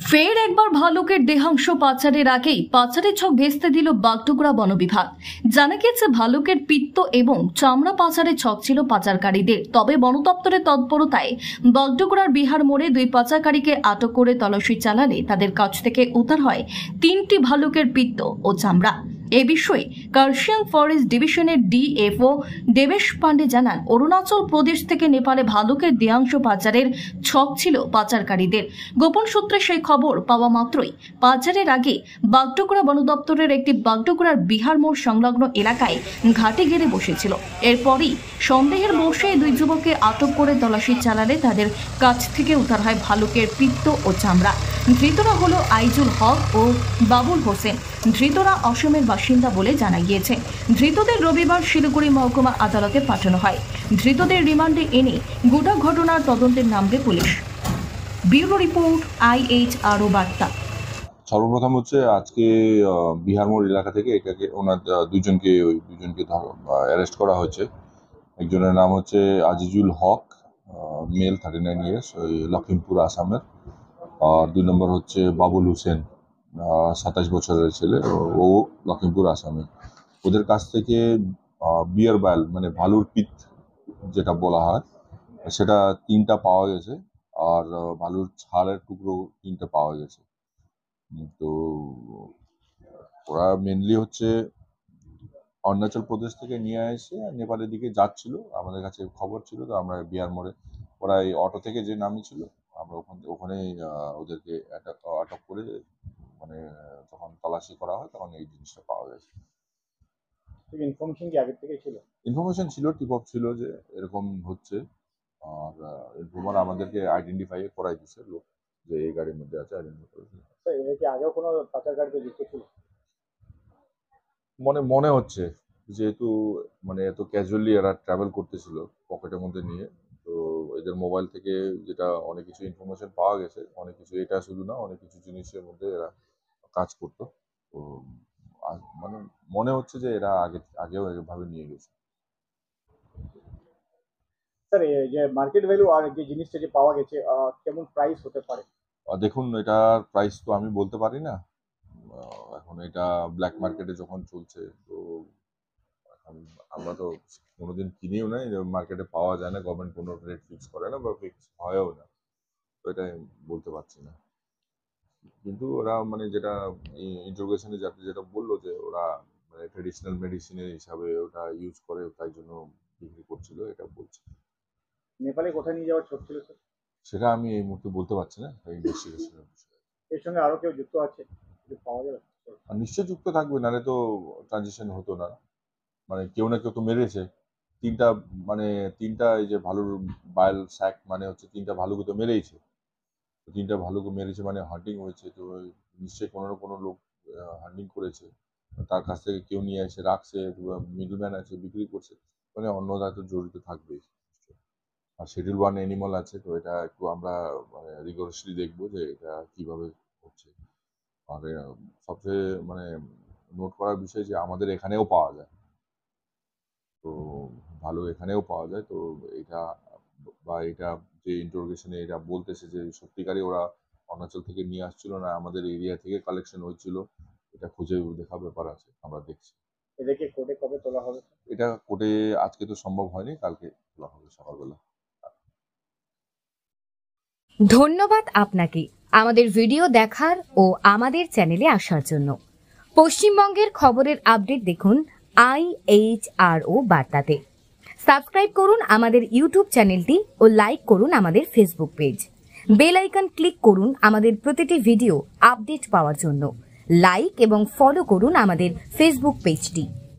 ফের একবার ভালুকের দেহাংশ পাচারের আগেই পাচারের ছক ভেস্তে দিল বাগডোগরা বন বিভাগ। জানা গিয়েছে ভালুকের পিত্ত এবং চামড়া পাচারের ছক ছিল পাচারকারীদের। তবে বন দপ্তরের তৎপরতায় বাগডোগরার বিহার মোড়ে দুই পাচারকারীকে আটক করে তল্লাশি চালালে তাদের কাছ থেকে উদ্ধার হয় 3টি ভালুকের পিত্ত ও চামড়া। এ বিষয়ে কার্শিয়াং ফরেস্ট ডিভিশনের ডিএফও দেবেশ পান্ডে জানান, অরুণাচল প্রদেশ থেকে নেপালে ভালুকের দেহাংশ পাচারের ছক ছিল পাচারকারীদের। গোপন সূত্রে সেই খবর পাওয়া মাত্রই পাচারের আগে বাগডোগরা বন দপ্তরের একটি বাগডোগরার বিহার মোড় সংলগ্ন এলাকায় ঘাটে ঘিরে বসেছিল। এরপরই সন্দেহের বশে দুই যুবককে আটক করে তল্লাশি চালালে তাদের কাছ থেকে উদ্ধার হয় ভালুকের পিত্ত ও চামড়া। ধৃতরা হলো আইজুল হক ও বাবুল হোসেন। ধৃতরা অসমের বাসিন্দা বলে জানা গিয়েছে। ধৃতদের রবিবার শিলিগুড়ি মহকুমা আদালতে পাঠানো হয়। ধৃতদের রিমান্ডে এনে গোটা ঘটনার তদন্তের নামবে পুলিশ। ব্যুরো রিপোর্ট, IHRO বার্তা। সর্বপ্রথম হচ্ছে আজকে বিহার মোড় এলাকা থেকে ওনার দুজনকে অ্যারেস্ট করা হয়েছে। একজনের নাম হচ্ছে আজিজুল হক, মেল 39 ইয়ার্স, ওই লখিমপুর আসামের। আর 2 নম্বর হচ্ছে বাবুল হোসেন, 27 বছরের ছেলে, ও লখিমপুর আসামের। ওদের কাছ থেকে বিয়ার বাইল মানে ভালুর পিত যেটা বলা হয় সেটা 3টা পাওয়া গেছে, আর ভালুর ছাড়ের টুকরো 3টা পাওয়া গেছে। তো ওরা মেনলি হচ্ছে অরুণাচল প্রদেশ থেকে নিয়ে এসে নেপালের দিকে যাচ্ছিল। আমাদের কাছে খবর ছিল, তো আমরা বিহার মোড়ে ওরা এই অটো থেকে যে নামিয়েছিল, আমরা ওখানে ওদেরকে আটক করে মানে যখন তল্লাশি করা হয় তখন এই জিনিসটা পাওয়া গেছে। ইনফরমেশন কি আগে থেকে ছিল? ইনফরমেশন ছিল, টিপ অফ ছিল যে এরকম হচ্ছে, আর ইনফর্মার আমাদেরকে আইডেন্টিফাই করাই দিচ্ছে লোক যে এই গাড়ির মধ্যে আছে, আইডেন্টিফাই করেছে। এর কি আগেও কোনো পাচার গাড়িতে যুক্ত ছিল? মনে হচ্ছে, যেহেতু মানে এত ক্যাজুয়ালি এরা ট্রাভেল করতেছিল পকেটের মধ্যে নিয়ে, তো এদের মোবাইল থেকে যেটা অনেক কিছু ইনফরমেশন পাওয়া গেছে, অনেক কিছু, এটা শুধু না, অনেক কিছু জিনিসের মধ্যে এরা কাজ করতো। তো মানে মনে হচ্ছে যে এরা আগেও এভাবে নিয়ে গেছে। স্যার, এই যে মার্কেট ভ্যালু আর যে জিনিসটা যে পাওয়া গেছে, কেমন প্রাইস হতে পারে? দেখুন, এটার প্রাইস তো আমি বলতে পারি না। এখন এটা ব্ল্যাক মার্কেটে যখন চলছে, তো এখন আমরা তো কোনোদিন কিনিও না, মার্কেটে পাওয়া যায় না, গভর্নমেন্ট কোনো রেট ফিক্স করে না বা ফিক্স হয়ও না, তো এটা বলতে পারছি না। কিন্তু ওরা মানে যেটা ইন্টারোগেশনে যেটা বললো যে ওরা মানে ট্রেডিশনাল মেডিসিনের হিসাবে ওটা ইউজ করে, তাই জন্য বিক্রি করছিল, এটা বলছে। নেপালে কোথায় নিয়ে যাওয়ার ছক ছিল স্যার? সেটা আমি এই মুহূর্তে বলতে পারছি না, ইনভেস্টিগেশনের বিষয়ে। এর সঙ্গে আরো কেউ যুক্ত আছে পাওয়া যাবে? নিশ্চয় যুক্ত থাকবে, নাহলে তো ট্রানজিশন হতো না। মানে কেউ না কেউ তো মেরেছে। 3টা এই যে ভালুর বায়াল স্যাক মানে হচ্ছে 3টা ভালুকে তো মেরেইছে। 3টা ভালুকে মেরেছে মানে হান্টিং হয়েছে, তো নিশ্চয়ই কোনো না কোনো লোক হান্টিং করেছে, তার কাছ থেকে কেউ নিয়ে এসে রাখছে, মিডলম্যান আছে বিক্রি করছে, মানে অন্যরা তো জড়িত থাকবেই। আর শিডিউল 1 অ্যানিমাল আছে, তো এটা একটু আমরা মানে রিগোরাসলি দেখবো যে এটা কিভাবে হচ্ছে। আর সবচেয়ে মানে নোট করার বিষয় যে আমাদের এখানেও পাওয়া যায়, তো ভালো এখানেও পাওয়া যায়। তো এটা যে ইন্টারোগেশনে এটা বলতেছে যে সত্যিকারই ওরা অরুণাচল থেকে নিয়ে আসছিল না, আমাদের এরিয়া থেকে কালেকশন হয়েছিল, এটা খুঁজে দেখার ব্যাপার আছে, আমরা দেখছি। এদেরকে কোর্টে কবে তোলা হবে? এটা কোর্টে আজকে তো সম্ভব হয়নি, কালকে তোলা হবে সকালবেলা। ধন্যবাদ আপনাকে আমাদের ভিডিও দেখার ও আমাদের চ্যানেলে আসার জন্য। পশ্চিমবঙ্গের খবরের আপডেট দেখুন IHRO বার্তাতে। সাবস্ক্রাইব করুন আমাদের ইউটিউব চ্যানেলটি ও লাইক করুন আমাদের Facebook page. Bell icon click করুন আমাদের প্রতিটি ভিডিও আপডেট পাওয়ার জন্য। লাইক এবং ফলো করুন আমাদের ফেসবুক পেজটি।